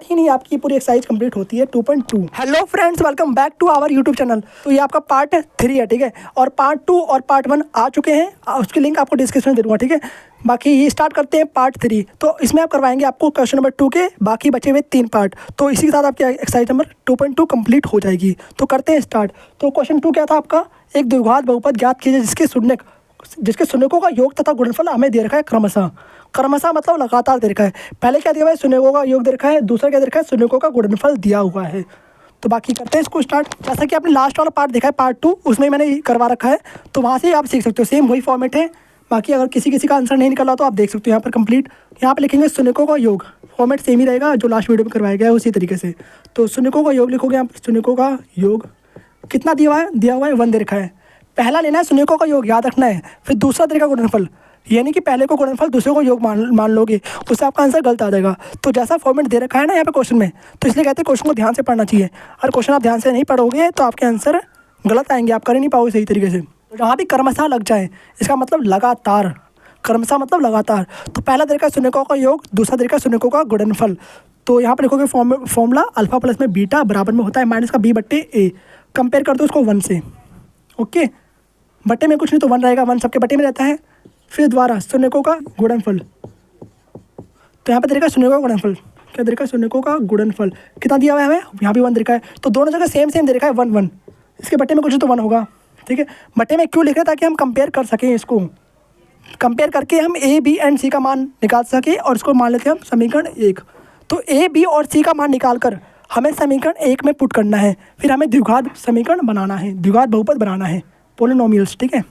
ही नहीं आपकी पूरी एक्सरसाइज कंप्लीट होती है 2.2। Hello friends, welcome back to our YouTube channel. तो ये आपका पार्ट 3 है, ठीक है, और पार्ट 2 और पार्ट 1 आ चुके हैं, उसकी लिंक आपको डिस्क्रिप्शन में दे दूँगा, ठीक है। बाकी ये स्टार्ट करते हैं पार्ट 3। तो इसमें आप करवाएंगे आपको क्वेश्चन नंबर 2 के बाकी बचे हुए 3 पार्ट। तो इसी के साथ आपकी एक्सरसाइज नंबर 2.2 कंप्लीट हो जाएगी। तो करते हैं स्टार्ट। तो क्वेश्चन 2 क्या था आपका, एक द्विघात बहुपद ज्ञात कीजिए जिसके शून्यकों का योग तथा गुणनफल हमें दे रखा है क्रमशः। क्रमशः मतलब लगातार दे रखा है। पहले क्या दिया हुआ है, शून्यकों का योग दे रखा है, दूसरा क्या दे रखा है, शून्यकों का गुणनफल दिया हुआ है। तो बाकी करते हैं इसको स्टार्ट। जैसा कि आपने लास्ट वाला पार्ट देखा है पार्ट 2, उसमें मैंने करवा रखा है, तो वहाँ से आप सीख सकते हो, सेम वही फॉर्मेट है। बाकी अगर किसी का आंसर नहीं निकला तो आप देख सकते हो यहाँ पर कंप्लीट। यहाँ पर लिखेंगे शून्यकों का योग, फॉर्मेट सेम ही रहेगा जो लास्ट वीडियो में करवाया गया है उसी तरीके से। तो शून्यकों का योग लिखोगे यहाँ पर, शून्यकों का योग कितना दिया हुआ है 1 दे रखा है। पहला लेना है शून्यकों का योग, याद रखना है, फिर दूसरा तरीका गुणनफल, यानी कि पहले को गुणनफल दूसरे को योग मान लोगे, उससे आपका आंसर गलत आ जाएगा। तो जैसा फॉर्मेट दे रखा है ना यहाँ पे क्वेश्चन में, तो इसलिए कहते हैं क्वेश्चन को ध्यान से पढ़ना चाहिए। अगर क्वेश्चन आप ध्यान से नहीं पढ़ोगे तो आपके आंसर गलत आएंगे, आप कर ही नहीं पाओगे सही तरीके से। तो जहाँ भी क्रमशः लग जाए, इसका मतलब लगातार, क्रमशः मतलब लगातार। तो पहला तरीका शून्यकों का योग, दूसरा तरीका शून्यकों का गुणनफल। तो यहाँ पर लिखोगे फॉर्मूला अल्फा प्लस में बीटा बराबर में होता है माइनस का b/a। कंपेयर कर दो उसको 1 से, ओके। बट्टे में कुछ नहीं तो 1 रहेगा, 1 सबके बट्टे में रहता है। फिर द्वारा शून्यकों का गुणनफल, तो यहाँ पे तरीका शून्यकों का गुणनफल, क्या तरीका शून्यकों का गुणनफल कितना दिया हुआ है हमें, यहाँ भी 1 दे रखा है। तो दोनों जगह सेम दे रखा है 1 1, इसके बट्टे में कुछ तो 1 होगा, ठीक है। बट्टे में क्यों लिख रहे हैं, ताकि हम कंपेयर कर सकें, इसको कंपेयर करके हम ए बी एंड सी का मान निकाल सकें, और इसको मान लेते हैं हम समीकरण 1। तो ए बी और सी का मान निकाल कर हमें समीकरण 1 में पुट करना है, फिर हमें द्विघात समीकरण बनाना है, द्विघात बहुपद बनाना है, पोलिनोमियल्स, ठीक है।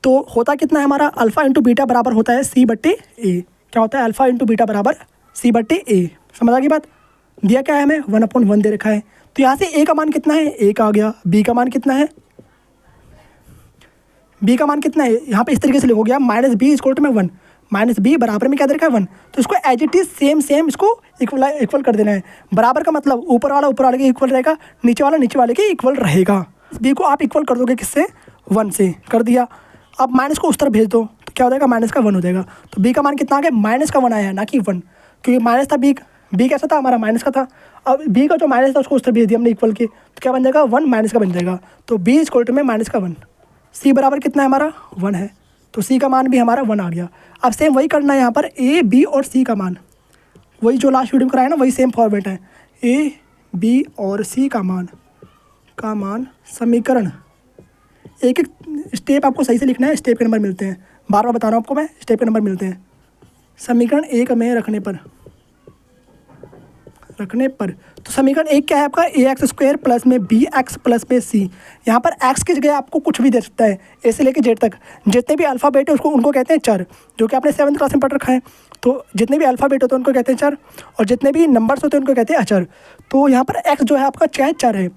तो होता कितना है हमारा, अल्फा इंटू बीटा बराबर होता है c/a। क्या होता है, अल्फा इंटू बीटा बराबर c/a। समझ आ गई बात। दिया क्या है हमें, 1/1 दे रखा है। तो यहाँ से a का मान कितना है, 1 आ गया। b का मान कितना है, b का मान कितना है, यहाँ पे इस तरीके से लिखोगे आप, -b=1, -b बराबर में क्या दे रखा है 1। तो इसको एज इट इज सेम इसको इक्वल कर देना है। बराबर का मतलब ऊपर वाला के इक्वल रहेगा, नीचे वाले के इक्वल रहेगा। b को आप इक्वल कर दोगे किससे, 1 से, कर दिया। अब माइनस को उस तरफ भेज दो तो क्या हो जाएगा, -1 हो जाएगा। तो b का मान कितना आ गया, -1 आया, ना कि 1, क्योंकि माइनस था। b कैसा था हमारा, माइनस का था। अब b का जो माइनस था उसको उस तरफ भेज दिया हमने इक्वल के, तो क्या बन जाएगा, 1 माइनस का बन जाएगा। तो b = -1। c बराबर कितना है हमारा, 1 है, तो c का मान भी हमारा 1 आ गया। अब सेम वही करना है यहाँ पर, a b और c का मान, वही जो लास्ट वीडियो में कराया ना, वही सेम फॉर्मेट है। a b और c का मान समीकरण, एक स्टेप आपको सही से लिखना है, स्टेप के नंबर मिलते हैं, बार बता रहा हूँ आपको मैं, स्टेप के नंबर मिलते हैं। समीकरण 1 में रखने पर तो समीकरण 1 क्या है आपका, ax² प्लस में bx प्लस में c। यहाँ पर x की जगह आपको कुछ भी दे सकता है, ए से लेकर जेड तक। जितने भी अल्फ़ाबेट है उनको कहते हैं चर, जो कि आपने 7th क्लास में पढ़ रखा है। तो जितने भी अल्फ़ाबेट होते हैं उनको कहते हैं चर, और जितने भी नंबर्स होते हैं उनको कहते हैं अचर। तो यहाँ पर x जो है आपका चाहे चर है,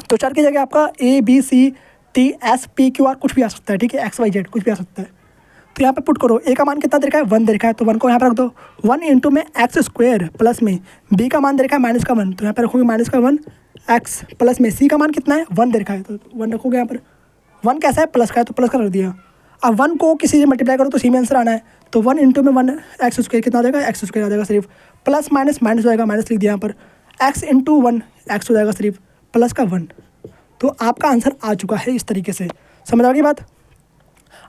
तो चर की जगह आपका a b c t s p q r कुछ भी आ सकता है, ठीक है, x y z कुछ भी आ सकता है। तो यहाँ पे पुट करो, a का मान कितना दे रखा है, 1 दे रखा है, तो 1 को यहाँ पर रख दो। 1 इंटू में x² प्लस में b का मान दे रखा है -1, तो यहाँ पर रखोगे -1 x प्लस में c का मान कितना है, 1 दे रखा है, तो 1 रखोगे यहाँ पर। 1 कैसा है, प्लस का है, तो प्लस का रख दिया। अब 1 को किसी से मल्टीप्लाई करो तो सी में आंसर आना है। तो 1 इंटू में 1 x² कितना आ जाएगा, x² आ जाएगा सिर्फ, प्लस माइनस हो जाएगा, माइनस लिख दिया यहाँ पर, x इंटू 1 x हो जाएगा सिर्फ, प्लस का 1। तो आपका आंसर आ चुका है इस तरीके से। समझ आ गई बात।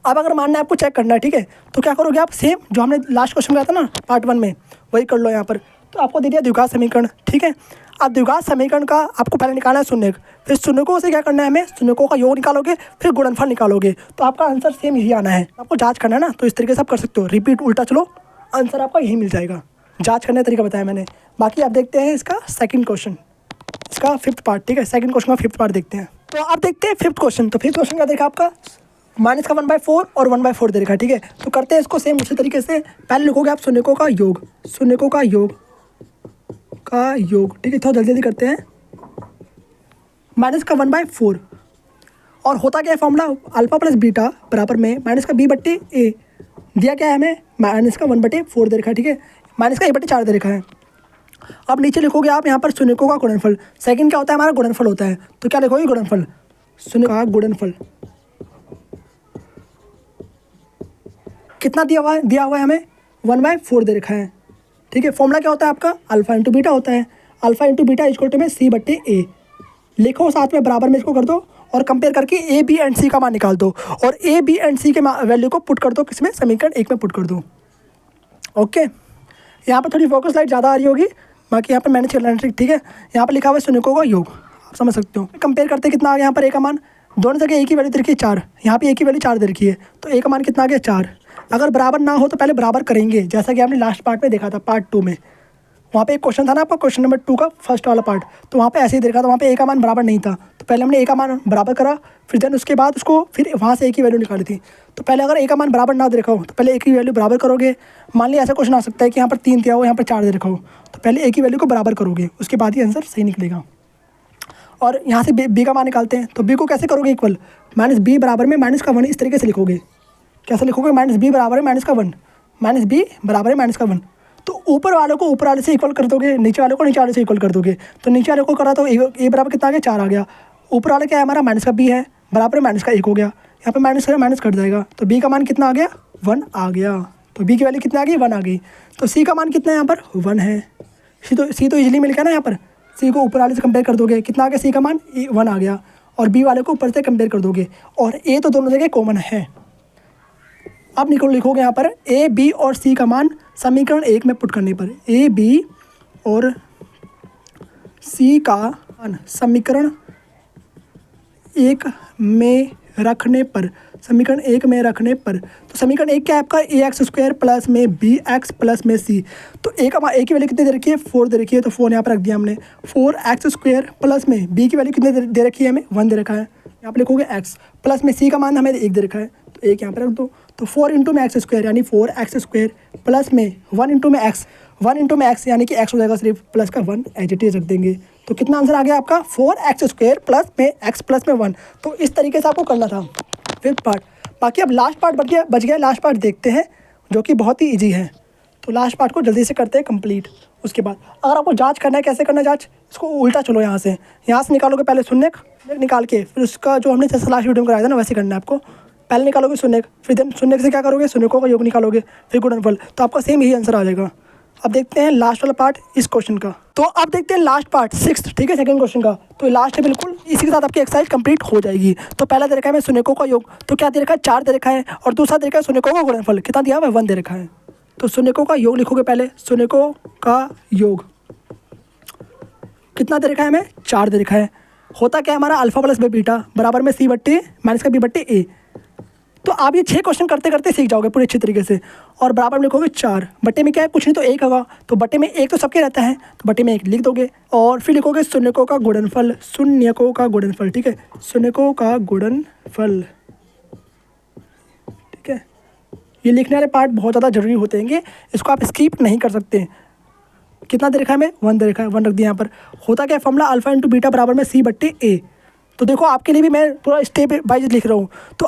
अब अगर मानना है आपको चेक करना है, ठीक है, तो क्या करोगे आप, सेम जो हमने लास्ट क्वेश्चन किया था ना पार्ट 1 में, वही कर लो यहाँ पर। तो आपको दे दिया द्विघात समीकरण, ठीक है। अब द्विघात समीकरण का आपको पहले निकालना है शून्यक, फिर शून्यकों से क्या करना है हमें, शून्यकों का योग निकालोगे, फिर गुणनफल निकालोगे, तो आपका आंसर सेम यही आना है। आपको जाँच करना है ना, तो इस तरीके से आप कर सकते हो, रिपीट उल्टा चलो, आंसर आपका यही मिल जाएगा। जाँच करने का तरीका बताया मैंने। बाकी आप देखते हैं इसका सेकेंड क्वेश्चन, इसका 5th पार्ट, ठीक है, सेकंड क्वेश्चन का 5th पार्ट देखते हैं। तो आप देखते हैं 5th क्वेश्चन। तो 5th क्वेश्चन का देखा आपका, -1/4 और 1/4 दे रखा है, ठीक है। तो करते हैं इसको सेम उसी तरीके से। पहले लिखोगे आप शून्यकों का योग, ठीक है, थोड़ा जल्दी करते हैं। -1/4 और होता क्या है फॉर्मूला, अल्फा प्लस बीटा बराबर में -b/a। दिया क्या है हमें, -1/4 दे रखा है, ठीक है, -a/4 दे रखा है। अब नीचे लिखोगे आप यहाँ पर शून्यकों का गुणनफल। सेकंड क्या होता है हमारा, गुणनफल होता है। तो क्या लिखोगे, गुणनफल, शून्य का गुणनफल कितना दिया हुआ है हमें, 1/4 दे रखा है, ठीक है। फॉर्मूला क्या होता है आपका, अल्फा इंटू बीटा होता है। Alpha into beta equal to में सी बट्टे ए लिखो, साथ में बराबर में इसको कर दो और कंपेयर करके ए बी एंड सी का मान निकाल दो और ए बी एंड सी के वैल्यू को पुट कर दो किसमें, समीकरण 1 में पुट कर दो। ओके, यहाँ पर थोड़ी फोकस लाइट ज़्यादा आ रही होगी, बाकी यहाँ पर मैनेज करना है। ठीक है, यहाँ पर लिखा हुआ है शून्यकों का योग, आप समझ सकते हो। कंपेयर करते कितना आ गया यहाँ पर ए का मान, दोनों जगह एक ही वैल्यू दे रखी है 4, यहाँ पे एक ही वैल्यू 4 दे रखी है, तो ए का मान कितना आ गया 4। अगर बराबर ना हो तो पहले बराबर करेंगे, जैसा कि आपने लास्ट पार्ट में देखा था, पार्ट 2 में। वहाँ पे एक क्वेश्चन था ना आपका, क्वेश्चन नंबर 2 का फर्स्ट वाला पार्ट, तो वहाँ पे ऐसे ही देखा था, वहाँ पे ए का मान बराबर नहीं था, तो पहले हमने ए का मान बराबर करा, फिर देन उसके बाद उसको फिर वहाँ से ए की वैल्यू निकाली थी। तो पहले अगर ए का मान बराबर ना दे रखा हो तो पहले ए की वैल्यू बराबर करोगे। मान लिया ऐसा क्वेश्चन आ सकता है कि यहाँ पर 3 दिया हो, यहाँ पर 4 दे रखा हो, तो पहले ए की वैल्यू को बराबर करोगे, उसके बाद ही आंसर सही निकलेगा। और यहाँ से बी का मान निकालते हैं, तो बी को कैसे करोगे इक्वल, माइनस बी बराबर में माइनस का 1, इस तरीके से लिखोगे। कैसे लिखोगे, माइनस बी बराबर है माइनस का 1, माइनस बी बराबर है माइनस का 1। तो ऊपर वालों को ऊपर वाले से इक्वल कर दोगे, नीचे वालों को नीचे वाले से इक्वल कर दोगे। तो नीचे वाले को करा तो ए बराबर कितना आ गया 4 आ गया, ऊपर वाला क्या है हमारा माइनस का बी है, बराबर माइनस का 1 हो गया, यहाँ पे माइनस है माइनस कट जाएगा, तो बी का मान कितना आ गया 1 आ गया। तो बी की वैल्यू कितना आ गई 1 आ गई। तो सी का मान कितना है यहाँ पर 1 है। सी तो इजीली मिल गया ना, यहाँ पर सी को ऊपर वाले से कंपेयर कर दोगे, कितना आ गया सी का मान 1 आ गया, और बी वाले को ऊपर से कंपेयर कर दोगे, और ए तो दोनों जगह कॉमन है। अब लिखोगे यहाँ पर ए बी और सी का मान समीकरण 1 में पुट करने पर, ए बी और सी का मान समीकरण 1 में रखने पर, समीकरण 1 में रखने पर, तो समीकरण 1 क्या है आपका, ए एक्स स्क्वायर प्लस में बी एक्स प्लस में सी। तो ए का ए की वैल्यू कितनी दे रखी है 4 दे रखी है, तो 4 यहाँ पर रख दिया हमने। 4x स्क्वायर प्लस में बी की वैल्यू कितनी दे रखी है हमें 1 दे रखा है, यहाँ पर लिखोगे x प्लस में सी का मान हमें 1 दे रखा है, तो 1 यहाँ पर रख दो। तो 4 इंटू में एक्स स्क्वायर यानी 4x स्क्वायर प्लस में 1 इंटू में एक्स, 1 इंटू में एक्स यानी कि x हो जाएगा सिर्फ, प्लस का 1 एज इट इज रख देंगे। तो कितना आंसर आ गया आपका 4x स्क्वायर प्लस में x प्लस में 1। तो इस तरीके से आपको करना था फिफ्थ पार्ट। बाकी अब लास्ट पार्ट बच गया, लास्ट पार्ट देखते हैं जो कि बहुत ही ईजी है। तो लास्ट पार्ट को जल्दी से करते हैं कंप्लीट। उसके बाद अगर आपको जांच करना है, कैसे करना है जांच, इसको उल्टा चलो, यहाँ से निकालोगे पहले शून्य निकाल के, फिर उसका जो हमने जैसे लास्ट वीडियो में कराया था ना वैसे करना है आपको। पहले निकालोगे शून्य, फिर देन शून्य से क्या करोगे, शून्यकों का योग निकालोगे, फिर गुणनफल, तो आपका सेम यही आंसर आ जाएगा। अब देखते हैं लास्ट वाला पार्ट इस क्वेश्चन का। तो अब देखते हैं लास्ट पार्ट 6, ठीक है, सेकंड क्वेश्चन का। तो लास्ट है बिल्कुल, इसी के साथ आपकी एक्सरसाइज कंप्लीट हो जाएगी। तो पहला दे रखा है मैं शून्यकों का योग, तो क्या दे रखा है 4 दे रखा है, और दूसरा दे रखा है शून्यकों का गुणनफल, कितना दिया हुआ है 1 दे रखा है। तो शून्यकों का योग लिखोगे पहले, शून्यकों का योग कितना दे रखा है हमें 4 दे रखा है। होता क्या है हमारा अल्फा प्लस बीटा बराबर में सी बट्टे माइनस का बी बट्टे ए। तो आप ये 6 क्वेश्चन करते करते सीख जाओगे पूरे अच्छे तरीके से। और बराबर में लिखोगे 4, बट्टे में क्या है कुछ नहीं तो 1 होगा, तो बट्टे में 1 तो सबके रहता है, तो बट्टे में 1 लिख दोगे। और फिर लिखोगे शून्यकों का गुणनफल, शून्यकों का गुणनफल, ठीक है, शून्यकों का गुणनफल, ठीक है। ये लिखने वाले पार्ट बहुत ज़्यादा जरूरी होते हैं, इसको आप स्किप नहीं कर सकते। कितना दे रखा है हमें 1 दे रखा है, 1 रख दिया यहाँ पर। होता क्या है फॉर्मूला अल्फा इंटू बीटा बराबर में सी बट्टे ए। तो देखो आपके लिए भी मैं पूरा स्टेप वाइज लिख रहा हूँ, तो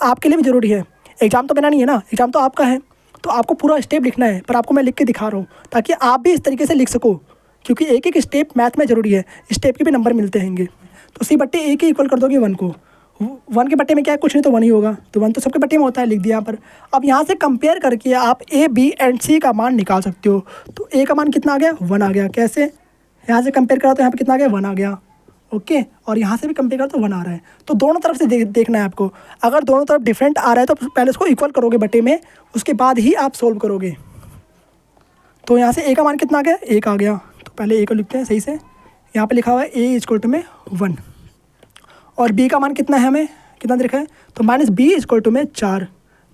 आपके लिए भी ज़रूरी है। एग्जाम तो मेरा नहीं है ना, एग्जाम तो आपका है, तो आपको पूरा स्टेप लिखना है, पर आपको मैं लिख के दिखा रहा हूँ ताकि आप भी इस तरीके से लिख सको, क्योंकि एक एक स्टेप मैथ में ज़रूरी है, स्टेप के भी नंबर मिलते हैंगे। तो सी बट्टे ए के इक्वल कर दोगे 1 को, 1 के बट्टे में क्या है कुछ नहीं तो 1 ही होगा, तो 1 तो सबके बट्टे में होता है, लिख दिया यहाँ पर। अब यहाँ से कंपेयर करके आप ए बी एंड सी का मान निकाल सकते हो। तो ए का मान कितना आ गया 1 आ गया, कैसे, यहाँ से कंपेयर करा तो यहाँ पर कितना आ गया 1 आ गया, ओके। और यहाँ से भी कंपेयर करो तो 1 आ रहा है। तो दोनों तरफ से देखना है आपको। अगर दोनों तरफ डिफरेंट आ रहा है तो पहले उसको इक्वल करोगे बट्टे में, उसके बाद ही आप सोल्व करोगे। तो यहाँ से ए का मान कितना आ गया 1 आ गया, तो पहले ए को लिखते हैं सही से। यहाँ पे लिखा हुआ है ए इक्वल टू में 1, और बी का मान कितना है हमें कितना दे रखा है, तो माइनस बी इक्वल टू में 4,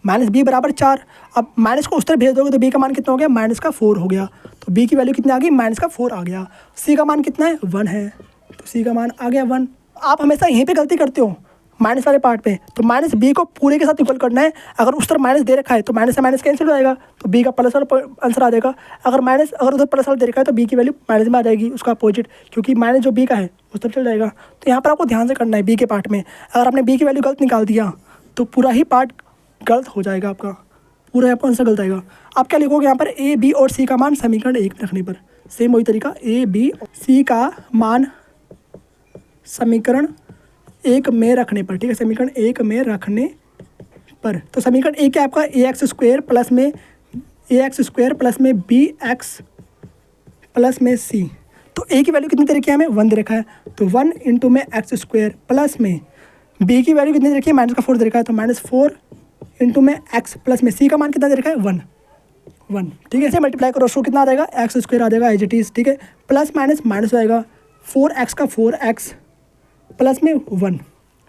माइनस बी बराबर 4। अब माइनस को उस तरफ भेज दोगे तो बी का मान कितना हो गया माइनस का 4 हो गया, तो बी की वैल्यू कितनी आ गई माइनस का 4 आ गया। सी का मान कितना है 1 है, तो सी का मान आ गया 1। आप हमेशा यहीं पे गलती करते हो माइनस वाले पार्ट पे, तो माइनस बी को पूरे के साथ इक्वल करना है। अगर उस तरफ माइनस दे रखा है तो माइनस से माइनस कैंसिल हो जाएगा, तो बी का प्लस वाला आंसर आ जाएगा। अगर उधर प्लस वाला दे रखा है तो बी की वैल्यू माइनस में आ जाएगी, उसका अपोजिट, क्योंकि माइनस जो बी का है उस तरफ चल जाएगा। तो यहाँ पर आपको ध्यान से करना है बी के पार्ट में। अगर आपने बी की वैल्यू गलत निकाल दिया तो पूरा ही पार्ट गलत हो जाएगा, आपका पूरा आपका आंसर गलत आएगा। आप क्या लिखोगे यहाँ पर ए बी और सी का मान समीकरण 1 में रखने पर, सेम वही तरीका, ए बी सी का मान समीकरण 1 में रखने पर, ठीक है, समीकरण 1 में रखने पर। तो समीकरण 1 क्या आपका ए एक्स स्क्वायर प्लस में ax² प्लस में bx प्लस में c। तो a की वैल्यू कितनी दे रखी है हमें 1 दे रखा है, तो 1 इंटू में x² प्लस में b की वैल्यू कितनी दे रखी है -4 दे रखा है, तो -4 इंटू में x प्लस में c का मान कितना दे रखा है 1। ठीक है, इसे मल्टीप्लाई करो, उसको कितना आ जाएगा x² आ जाएगा एज इट इज़। ठीक है, प्लस माइनस माइनस हो जाएगा 4x का 4x प्लस में 1।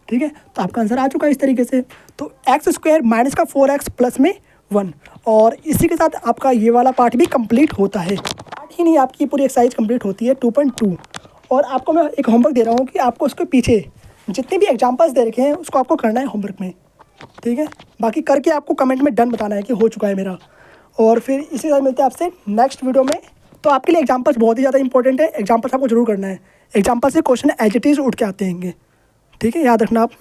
ठीक है, तो आपका आंसर आ चुका है इस तरीके से। तो x² माइनस का 4x प्लस में 1, और इसी के साथ आपका ये वाला पार्ट भी कंप्लीट होता है। पार्ट ही नहीं, आपकी पूरी एक्सरसाइज कंप्लीट होती है 2.2। और आपको मैं एक होमवर्क दे रहा हूँ कि आपको उसके पीछे जितने भी एग्जाम्पल्स दे रखे हैं उसको आपको करना है होमवर्क में। ठीक है, बाकी करके आपको कमेंट में डन बताना है कि हो चुका है मेरा। और फिर इसी के साथ मिलते हैं आपसे नेक्स्ट वीडियो में। तो आपके लिए एग्जाम्पल्स बहुत ही ज़्यादा इंपॉर्टेंट है, एग्जाम्पल्स आपको जरूर करना है। एग्जाम्पल से क्वेश्चन एज इट इज़ उठ के आते हैं, ठीक है, याद रखना आप।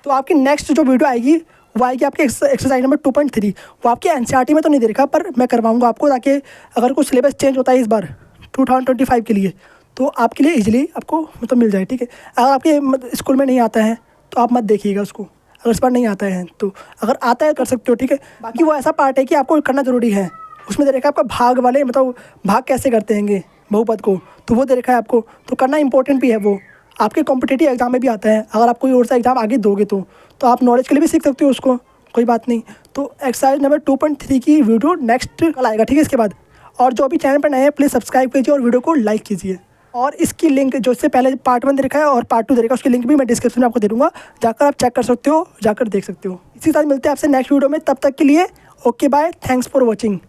तो आपकी नेक्स्ट जो वीडियो आएगी वो आएगी आपके एक्सरसाइज नंबर 2.3। वो आपके एनसीईआरटी में तो नहीं दे रखा, पर मैं करवाऊंगा आपको, ताकि अगर कुछ सिलेबस चेंज होता है इस बार 2025 के लिए तो आपके लिए इजीली आपको मतलब मिल जाए। ठीक है, अगर आपके स्कूल में नहीं आता है तो आप मत देखिएगा उसको, अगर इस बार नहीं आता है तो, अगर आता है कर सकते हो। ठीक है, बाकी वो ऐसा पार्ट है कि आपको करना ज़रूरी है। उसमें दे रखा है आपका भाग वाले, मतलब भाग कैसे करते हैं बहुपद को, तो वो दे रखा है आपको, तो करना इंपॉर्टेंट भी है। वो आपके कॉम्पिटिटिव एग्जाम में भी आता है, अगर आप कोई और सा एग्जाम आगे दोगे तो आप नॉलेज के लिए भी सीख सकते हो उसको, कोई बात नहीं। तो एक्सरसाइज नंबर 2.3 की वीडियो नेक्स्ट कल आएगा। ठीक है, इसके बाद। और जो भी चैनल पर नए हैं प्लीज़ सब्सक्राइब कीजिए और वीडियो को लाइक कीजिए। और इसकी लिंक जो इससे पहले पार्ट 1 दे रखा है और पार्ट 2 दे रखा है, उसकी लिंक भी मैं डिस्क्रिप्शन में आपको दे दूँगा, जाकर आप चेक कर सकते हो, जाकर देख सकते हो। इसी के साथ मिलते हैं आपसे नेक्स्ट वीडियो में, तब तक के लिए okay bye, thanks for watching.